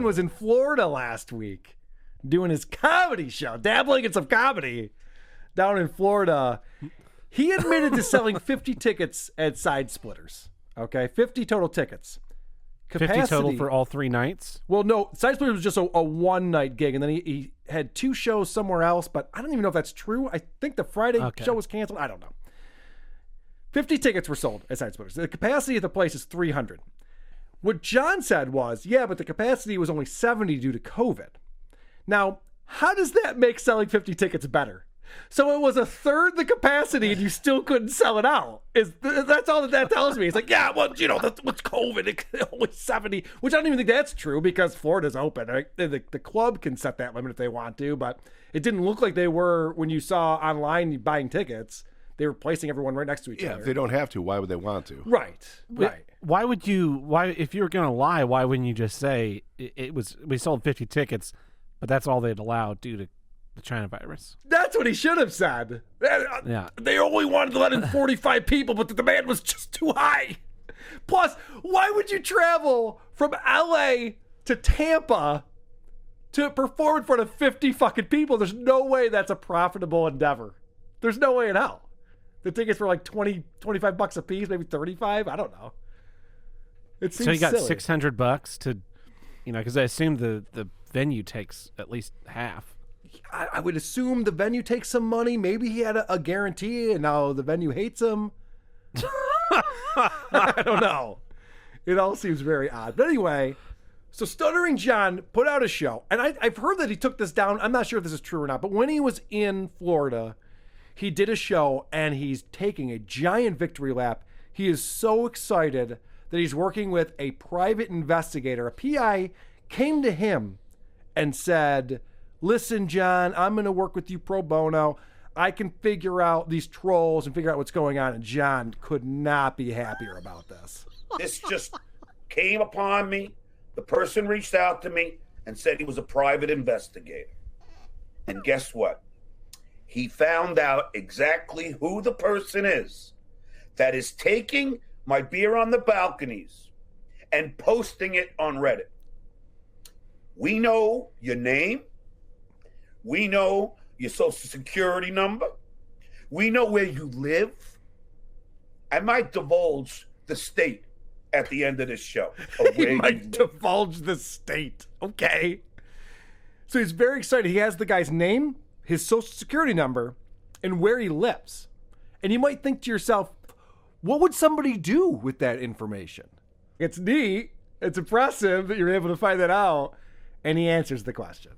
was in Florida last week doing his comedy show, dabbling in some comedy down in Florida. He admitted to selling 50 tickets at Side Splitters. Okay, 50 total tickets. Capacity, 50 total for all 3 nights? Well, no, Side Splitters was just a one-night gig, and then he had 2 shows somewhere else, but I don't even know if that's true. I think the Friday show was canceled. I don't know. 50 tickets were sold at Side Splitters. The capacity of the place is 300. What John said was, yeah, but the capacity was only 70 due to COVID. Now, how does that make selling 50 tickets better? So it was a third the capacity and you still couldn't sell it out. That's all that tells me. It's like, yeah, well, that's what's COVID. It's only 70, which I don't even think that's true because Florida's open. Right? The club can set that limit if they want to, but it didn't look like they were when you saw online buying tickets. They were placing everyone right next to each other. Yeah, if they don't have to, why would they want to? Right. Why would you? Why, if you were going to lie, why wouldn't you just say we sold 50 tickets, but that's all they'd allow due to the China virus? That's what he should have said. Yeah. They only wanted to let in 45 people, but the demand was just too high. Plus, why would you travel from LA to Tampa to perform in front of 50 fucking people? There's no way that's a profitable endeavor. There's no way in hell. The tickets were like 20, 25 bucks a piece, maybe 35. I don't know. It seems so you got silly. $600 to, because I assume the venue takes at least half. I would assume the venue takes some money. Maybe he had a guarantee and now the venue hates him. I don't know. It all seems very odd. But anyway, so Stuttering John put out a show. And I've heard that he took this down. I'm not sure if this is true or not. But when he was in Florida, he did a show and he's taking a giant victory lap. He is so excited that he's working with a private investigator. A PI came to him and said, listen, John, I'm going to work with you pro bono. I can figure out these trolls and figure out what's going on. And John could not be happier about this. This just came upon me. The person reached out to me and said he was a private investigator. And guess what? He found out exactly who the person is that is taking my beer on the balconies and posting it on Reddit. We know your name. We know your social security number. We know where you live. I might divulge the state at the end of this show. He might divulge the state. Okay. So he's very excited. He has the guy's name, his social security number, and where he lives. And you might think to yourself, what would somebody do with that information? It's neat. It's impressive that you're able to find that out. And he answers the question.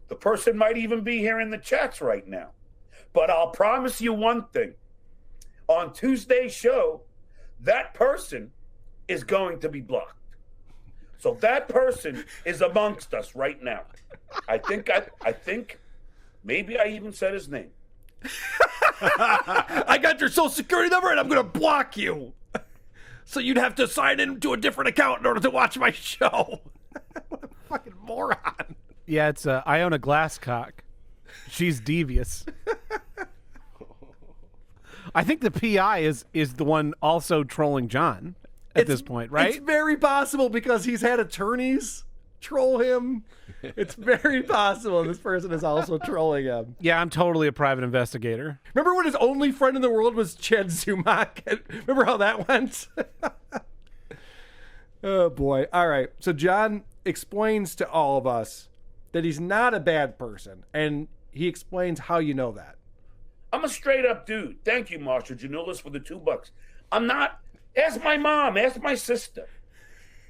The person might even be here in the chats right now. But I'll promise you one thing. On Tuesday's show, that person is going to be blocked. So that person is amongst us right now. I think maybe I even said his name. I got your social security number and I'm going to block you. So you'd have to sign into a different account in order to watch my show. What a fucking moron. Yeah, it's Iona Glasscock. She's devious. I think the PI is the one also trolling John at this point, right? It's very possible because he's had attorneys troll him. It's very possible this person is also trolling him. Yeah, I'm totally a private investigator. Remember when his only friend in the world was Chad Zumock? Remember how that went? Oh, boy. All right. So John explains to all of us that he's not a bad person, and he explains how you know that. I'm a straight up dude. Thank you, Marshall Janulis, for the $2. I'm not. Ask my mom. Ask my sister.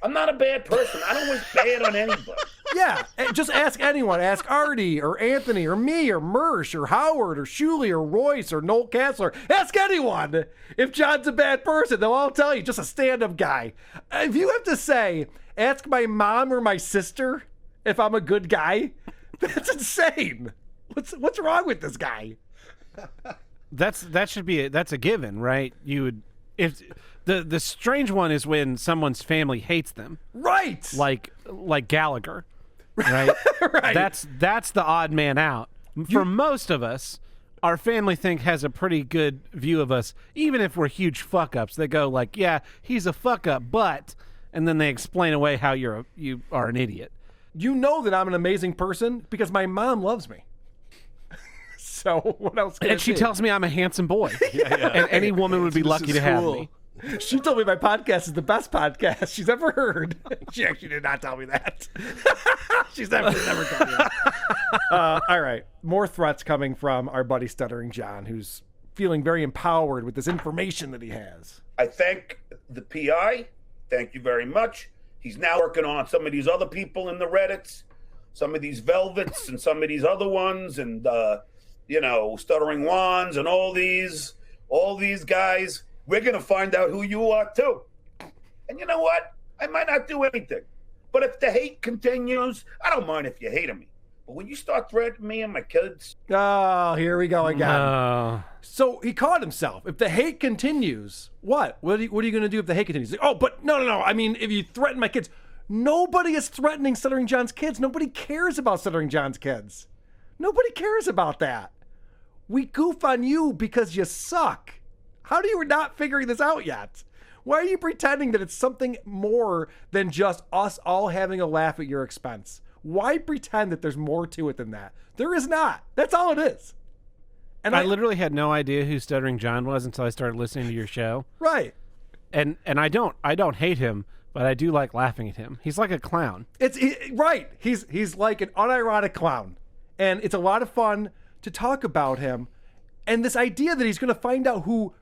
I'm not a bad person. I don't wish bad on anybody. Yeah, just ask anyone. Ask Artie or Anthony or me or Mersh or Howard or Shuley or Royce or Noel Katzler. Ask anyone if John's a bad person. They'll all tell you, just a stand-up guy. If you have to say, ask my mom or my sister if I'm a good guy, that's insane. What's wrong with this guy? That's a given, right? You would, if the strange one is when someone's family hates them, right? Like Gallagher, right? Right. That's the odd man out. For most of us, our family has a pretty good view of us, even if we're huge fuck ups. They go like, "Yeah, he's a fuck up," but, and then they explain away how you are an idiot. You know that I'm an amazing person because my mom loves me. So what else can And she tells me I'm a handsome boy. And any woman would be lucky to have me. She told me my podcast is the best podcast she's ever heard. She actually did not tell me that. She's never told me that. All right. More threats coming from our buddy Stuttering John, who's feeling very empowered with this information that he has. I thank the PI. Thank you very much. He's now working on some of these other people in the Reddits, some of these Velvets and some of these other ones, and, Stuttering Wands and all these guys. We're going to find out who you are, too. And you know what? I might not do anything. But if the hate continues, I don't mind if you hate me. But when you start threatening me and my kids... Oh, here we go again. So he caught himself. If the hate continues, what? What are you going to do if the hate continues? Like, but no. I mean, if you threaten my kids... Nobody is threatening Stuttering John's kids. Nobody cares about Stuttering John's kids. Nobody cares about that. We goof on you because you suck. How are you not figuring this out yet? Why are you pretending that it's something more than just us all having a laugh at your expense? Why pretend that there's more to it than that? There is not. That's all it is. And I literally had no idea who Stuttering John was until I started listening to your show. Right. And I don't hate him, but I do like laughing at him. He's like a clown. Right. He's like an unironic clown. And it's a lot of fun to talk about him. And this idea that he's going to find out who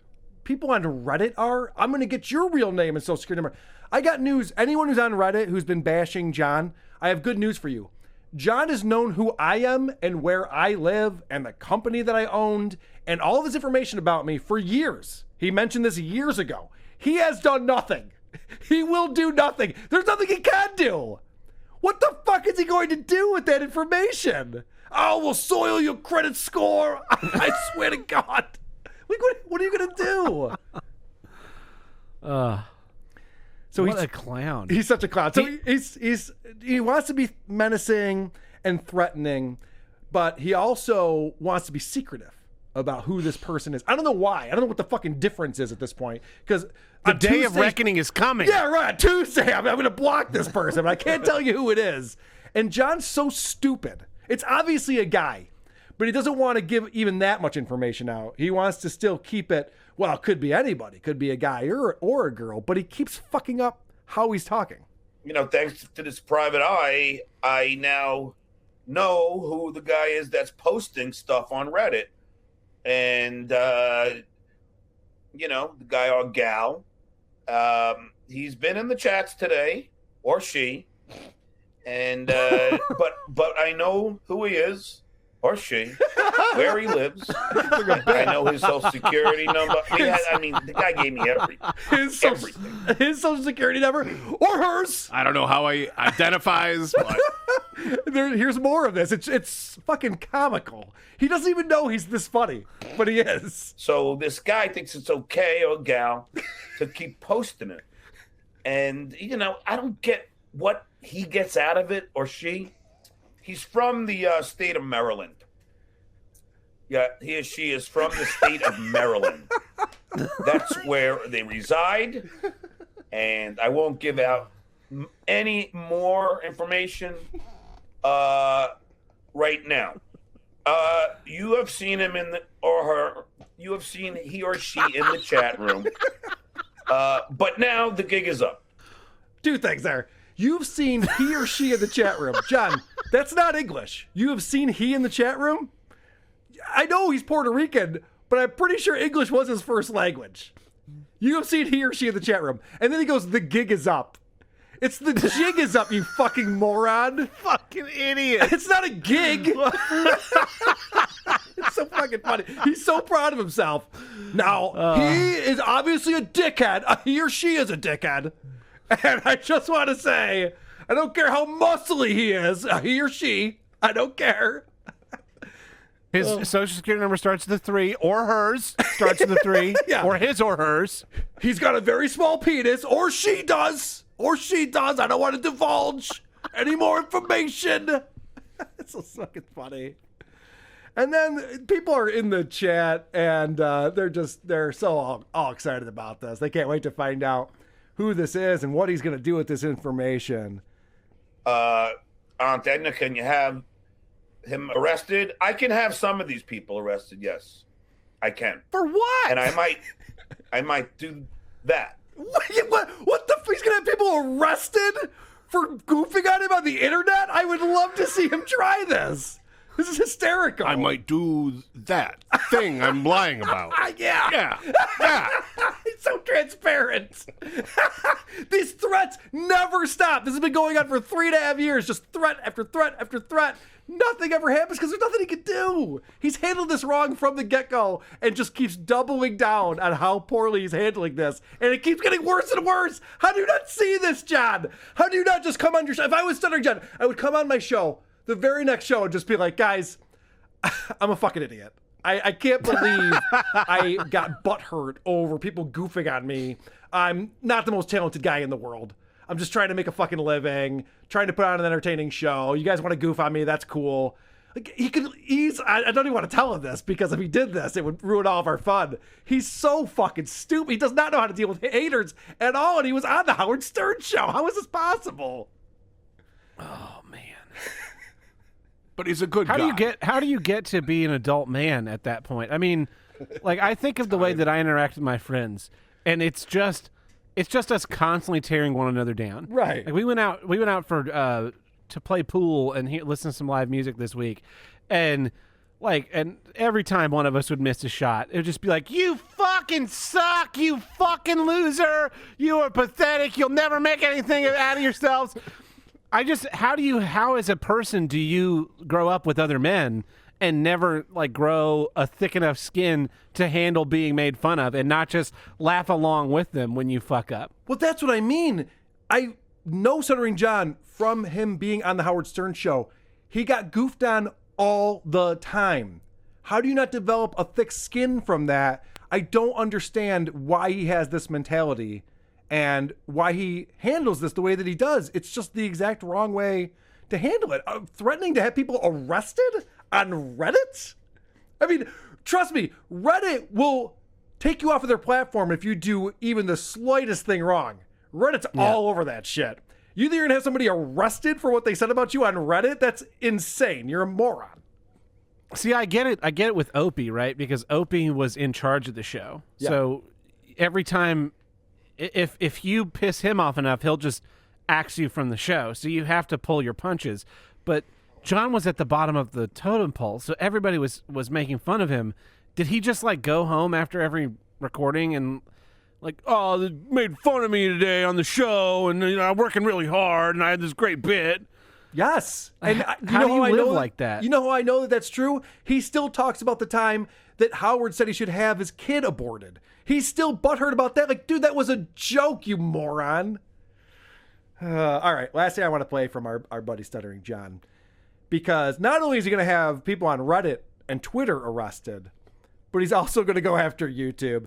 people on Reddit are, I'm going to get your real name and social security number. I got news. Anyone who's on Reddit who's been bashing John, I have good news for you. John has known who I am and where I live and the company that I owned and all of his information about me for years. He mentioned this years ago. He has done nothing. He will do nothing. There's nothing he can do. What the fuck is he going to do with that information? Oh, we'll soil your credit score. I swear to God. Like, what are you going to do? So what a clown. He's such a clown. So he wants to be menacing and threatening, but he also wants to be secretive about who this person is. I don't know why. I don't know what the fucking difference is at this point. Because the day of reckoning is coming. Yeah, right. Tuesday, I'm going to block this person, but I can't tell you who it is. And John's so stupid. It's obviously a guy, but he doesn't want to give even that much information out. He wants to still keep it, well, it could be anybody. It could be a guy or a girl, but he keeps fucking up how he's talking. Thanks to this private eye, I now know who the guy is that's posting stuff on Reddit. And, the guy or gal, he's been in the chats today, or she, and, but I know who he is, or she, where he lives. I know his social security number. The guy gave me everything. His social security number, or hers. I don't know how he identifies, but... Here's more of this. It's fucking comical. He doesn't even know he's this funny, but he is. So this guy thinks it's okay, or gal, to keep posting it. And, I don't get what he gets out of it, or she. He's from the state of Maryland. Yeah, he or she is from the state of Maryland. That's where they reside. And I won't give out any more information right now. You have seen him you have seen he or she in the chat room. But now the gig is up. Two things there. You've seen he or she in the chat room. John, that's not English. You have seen he in the chat room? I know he's Puerto Rican, but I'm pretty sure English was his first language. You have seen he or she in the chat room. And then he goes, the gig is up. It's the jig is up, you fucking moron. Fucking idiot. It's not a gig. It's so fucking funny. He's so proud of himself. Now, he is obviously a dickhead. He or she is a dickhead. And I just want to say, I don't care how muscly he is, he or she, I don't care. His social security number starts with a 3, or hers starts with a 3, Yeah. or his or hers. He's got a very small penis, or she does. I don't want to divulge any more information. It's so fucking funny. And then people are in the chat, and they're so all excited about this. They can't wait to find out who this is and what he's going to do with this information. Aunt Edna, can you have him arrested? I can have some of these people arrested. Yes, I can. For what? And I might do that. What the? He's gonna have people arrested for goofing on him on the internet? I would love to see him try this. This is hysterical. I might do that thing I'm lying about. Yeah. Yeah. He's so transparent. These threats never stop. This has been going on for 3.5 years. Just threat after threat after threat. Nothing ever happens because there's nothing he can do. He's handled this wrong from the get-go and just keeps doubling down on how poorly he's handling this. And it keeps getting worse and worse. How do you not see this, John? How do you not just come on your show? If I was Stuttering John, I would come on my show, the very next show, and just be like, guys, I'm a fucking idiot. I can't believe I got butthurt over people goofing on me. I'm not the most talented guy in the world. I'm just trying to make a fucking living, trying to put on an entertaining show. You guys want to goof on me? That's cool. Like, I don't even want to tell him this, because if he did this, it would ruin all of our fun. He's so fucking stupid. He does not know how to deal with haters at all, and he was on the Howard Stern show. How is this possible? Oh, man. But he's a good guy. How do you get to be an adult man at that point? I mean, like, I think of the way that I interact with my friends, and it's just us constantly tearing one another down. Right. Like, we went out for to play pool and listen to some live music this week, and every time one of us would miss a shot, it would just be like, "You fucking suck, you fucking loser, you are pathetic, you'll never make anything out of yourselves." How as a person do you grow up with other men and never grow a thick enough skin to handle being made fun of and not just laugh along with them when you fuck up? Well, that's what I mean. I know Stuttering John from him being on the Howard Stern show. He got goofed on all the time. How do you not develop a thick skin from that? I don't understand why he has this mentality and why he handles this the way that he does. It's just the exact wrong way to handle it. Threatening to have people arrested on Reddit? I mean, trust me, Reddit will take you off of their platform if you do even the slightest thing wrong. Reddit's all over that shit. You think you're going to have somebody arrested for what they said about you on Reddit? That's insane. You're a moron. See, I get it with Opie, right? Because Opie was in charge of the show. Yeah. So every time, if you piss him off enough, he'll just axe you from the show. So you have to pull your punches. But John was at the bottom of the totem pole, so everybody was making fun of him. Did he just go home after every recording and oh, they made fun of me today on the show, and I'm working really hard, and I had this great bit? Yes. And how do you live like that? You know how I know that that's true? He still talks about the time that Howard said he should have his kid aborted. He's still butthurt about that. Dude, that was a joke, you moron. All right, last thing I want to play from our buddy Stuttering John. Because not only is he going to have people on Reddit and Twitter arrested, but he's also going to go after YouTube.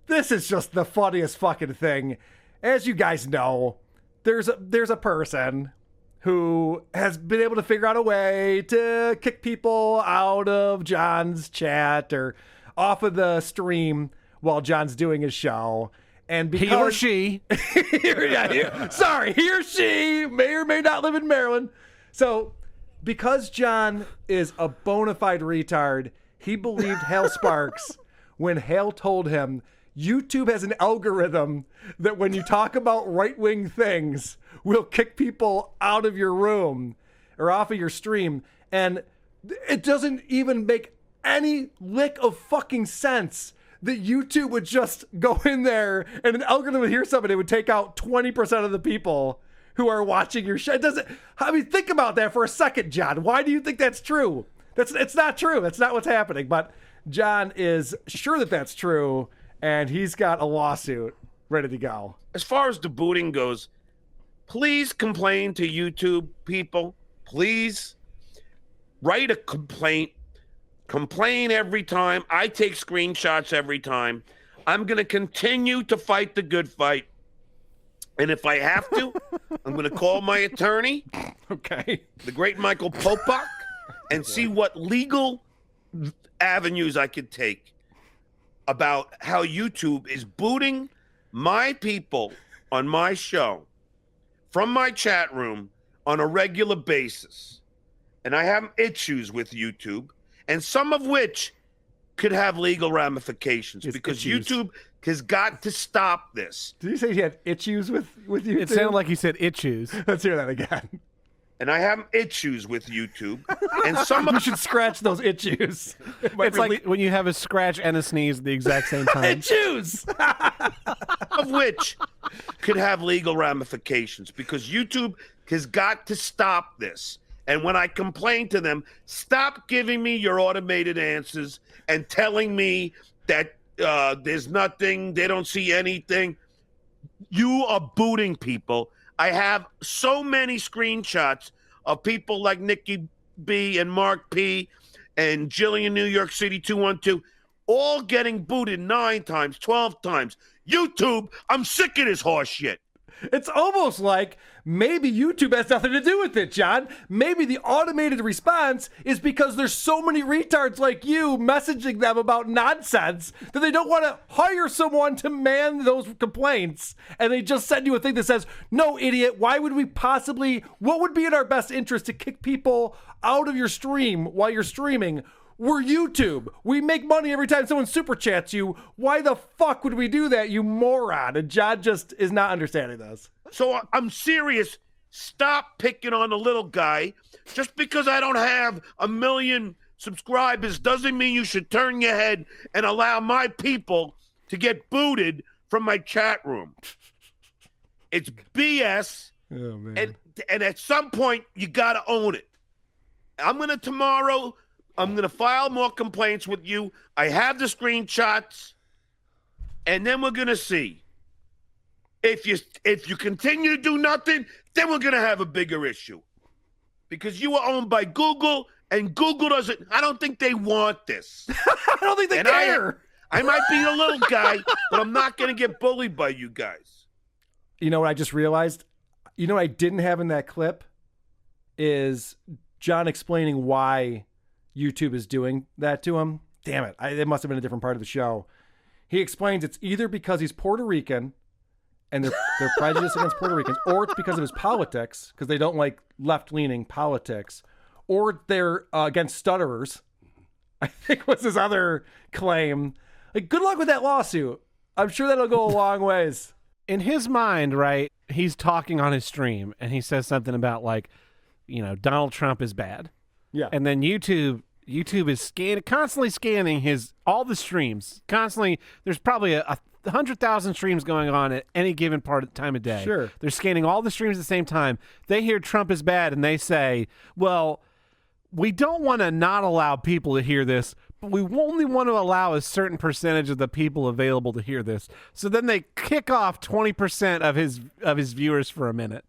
This is just the funniest fucking thing. As you guys know, there's a person who has been able to figure out a way to kick people out of John's chat or off of the stream while John's doing his show. And because he or she, he or she may or may not live in Maryland. So because John is a bona fide retard, he believed Hal Sparks when Hal told him YouTube has an algorithm that when you talk about right-wing things, will kick people out of your room or off of your stream. And it doesn't even make any lick of fucking sense that YouTube would just go in there and an algorithm would hear something, it would take out 20% of the people who are watching your show. It doesn't. I mean, think about that for a second, John. Why do you think that's true? It's not true. That's not what's happening. But John is sure that that's true, and he's got a lawsuit ready to go. As far as the booting goes, please complain to YouTube people. Please write a complaint. Complain every time. I take screenshots every time. I'm going to continue to fight the good fight. And if I have to, I'm going to call my attorney, okay, the great Michael Popok, and see what legal avenues I could take about how YouTube is booting my people on my show from my chat room on a regular basis, and I have issues with YouTube, and some of which could have legal ramifications because YouTube has got to stop this. Did you say he had issues with YouTube? It sounded like he said issues. Let's hear that again. And I have issues with YouTube, and some You of should scratch those issues. It's like when you have a scratch and a sneeze at the exact same time. Issues! of which could have legal ramifications because YouTube has got to stop this. And when I complain to them, stop giving me your automated answers and telling me that there's nothing, they don't see anything. You are booting people. I have so many screenshots of people like Nikki B and Mark P and Jillian New York City 212 all getting booted 9 times, 12 times. YouTube, I'm sick of this horse shit. It's almost like maybe YouTube has nothing to do with it, John. Maybe the automated response is because there's so many retards like you messaging them about nonsense that they don't want to hire someone to man those complaints. And they just send you a thing that says, no, idiot, why would we possibly, what would be in our best interest to kick people out of your stream while you're streaming? We're YouTube. We make money every time someone super chats you. Why the fuck would we do that, you moron? And John just is not understanding this. So I'm serious. Stop picking on the little guy. Just because I don't have 1 million subscribers doesn't mean you should turn your head and allow my people to get booted from my chat room. It's BS. Oh, man. And at some point, you got to own it. I'm going to file more complaints with you. I have the screenshots, and then we're going to see. If you continue to do nothing, then we're going to have a bigger issue. Because you are owned by Google, and Google doesn't, I don't think they want this. I don't think they care. I might be a little guy, but I'm not going to get bullied by you guys. You know what I just realized? You know what I didn't have in that clip is John explaining why YouTube is doing that to him. Damn it. It must have been a different part of the show. He explains it's either because he's Puerto Rican and they're prejudiced against Puerto Ricans, or it's because of his politics, because they don't like left-leaning politics, or they're against stutterers, I think was his other claim. Like, good luck with that lawsuit. I'm sure that'll go a long ways. In his mind, right, he's talking on his stream, and he says something about, like, Donald Trump is bad. Yeah. And then YouTube is constantly scanning all the streams. Constantly, there's probably a 100,000 streams going on at any given time of day. Sure. They're scanning all the streams at the same time. They hear Trump is bad, and they say, well, we don't want to not allow people to hear this, but we only want to allow a certain percentage of the people available to hear this. So then they kick off 20% of his viewers for a minute.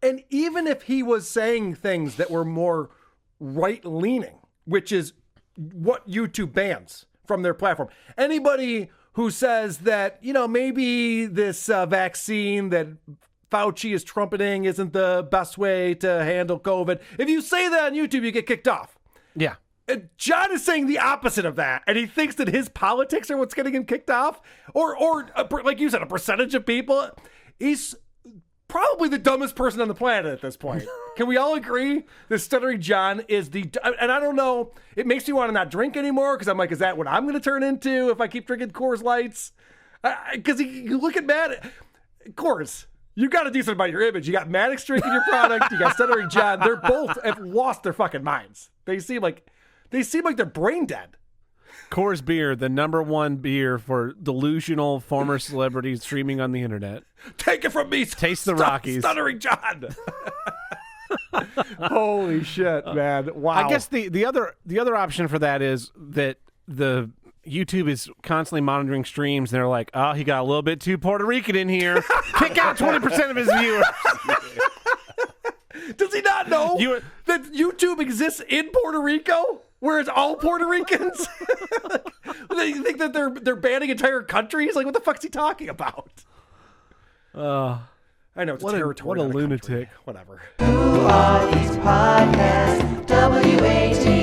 And even if he was saying things that were more right-leaning, which is what YouTube bans from their platform. Anybody who says that, maybe this vaccine that Fauci is trumpeting isn't the best way to handle COVID. If you say that on YouTube, you get kicked off. Yeah. And John is saying the opposite of that, and he thinks that his politics are what's getting him kicked off, or like you said, a percentage of people. He's probably the dumbest person on the planet at this point. Can we all agree that Stuttering John is and I don't know, it makes me want to not drink anymore because I'm like, is that what I'm going to turn into if I keep drinking Coors Lights? Because you look at Coors, you got to do something about your image. You got Maddox drinking your product, you got Stuttering John. They're both have lost their fucking minds. They seem like they're brain dead. Coors Beer, the #1 beer for delusional former celebrities streaming on the internet. Take it from me. Taste the Rockies. Stuttering John. Holy shit, man. Wow. I guess the other option for that is that the YouTube is constantly monitoring streams, and they're like, oh, he got a little bit too Puerto Rican in here. Kick out 20% of his viewers. Does he not know that YouTube exists in Puerto Rico? Where it's all Puerto Ricans? They think that they're banning entire countries? Like, what the fuck's he talking about? I know, it's a territory. What a not lunatic. Whatever. Who are these podcasts? WAT.